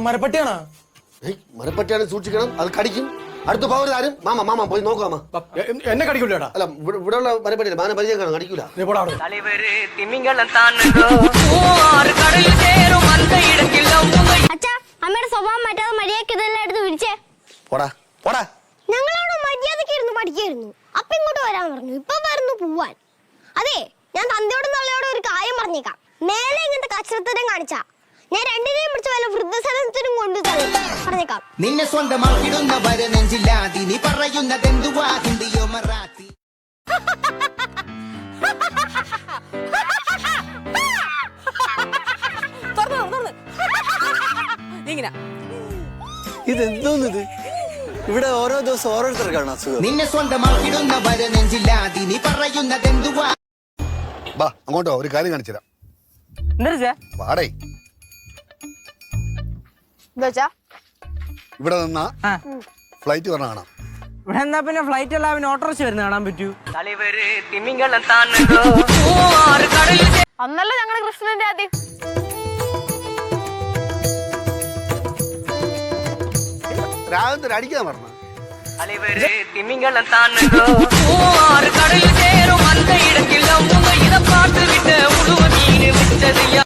മരപ്പട്ടിയാണോ? മരപ്പട്ടിയാണ്, സൂക്ഷിക്കണം, അത് കടിക്കും. അടുത്ത പവർ ആരും മാമ മാമ പോയി നോക്കാമ. എന്നെ കടിക്കൂലടാ. അല്ല ഇവിടെയുള്ള മരപ്പട്ടിയില്ല, മാന പരിചയം കാണാം, കടിക്കൂല. അമ്മയുടെ സ്വഭാവം മാറ്റാതെ മര്യാദക്ക് ഇതെല്ലാം എടുത്ത് വിരിച്ചേ. പോടാ പോടാ. ഞങ്ങളവിടെ മര്യാദക്ക് ഇരുന്ന് പഠിക്കായിരുന്നു. അപ്പൊ ഇങ്ങോട്ട് വരാൻ പറഞ്ഞു, ഇപ്പൊ വരുന്നു പോവാൻ. അതെ, ഞാൻ തന്തയോടും തള്ളയോടും ഒരു കാര്യം പറഞ്ഞേക്കാം. മേലെ ഇങ്ങനത്തെ കച്ചറത്തരം കാണിച്ചാ ഞാൻ രണ്ടിനെയും പിടിച്ച് വല്ല വൃദ്ധസദനത്തിനും കൊണ്ടു പറഞ്ഞേക്കാം. നിന്നെ സ്വന്തമാക്കിടുന്നവരെ നെഞ്ചില്ലാതി നീ പറയുന്നതെന്തുവാ ഹിന്ദിയോ മറാത്തി. ഇതെന്തോന്നിത്? ഇവിടെ ഓരോ ദിവസം ഓരോരുത്തർക്കാണ് അസുഖം. നിന്നെ സ്വന്തമാക്കിടുന്നവരെ നെഞ്ചില്ലാതി നീ പറയുന്നതെന്തുവാ. ബാ അങ്ങോട്ടോ, ഒരു കാര്യം കാണിച്ചു തരാം. വാടേ, ഇവിടെ നിന്നാ ഫ്ലൈറ്റ് പറഞ്ഞ കാണാം. ഇവിടെ എന്നാ പിന്നെ ഫ്ലൈറ്റ് അല്ല, പിന്നെ ഓട്ടോറിക്ഷ വരുന്ന കാണാൻ പറ്റൂ. അന്നല്ല ഞങ്ങളുടെ കൃഷ്ണന്റെ ആദ്യം. രാഗത്തിന് അടിക്കാൻ പറഞ്ഞു. തിമിംഗലം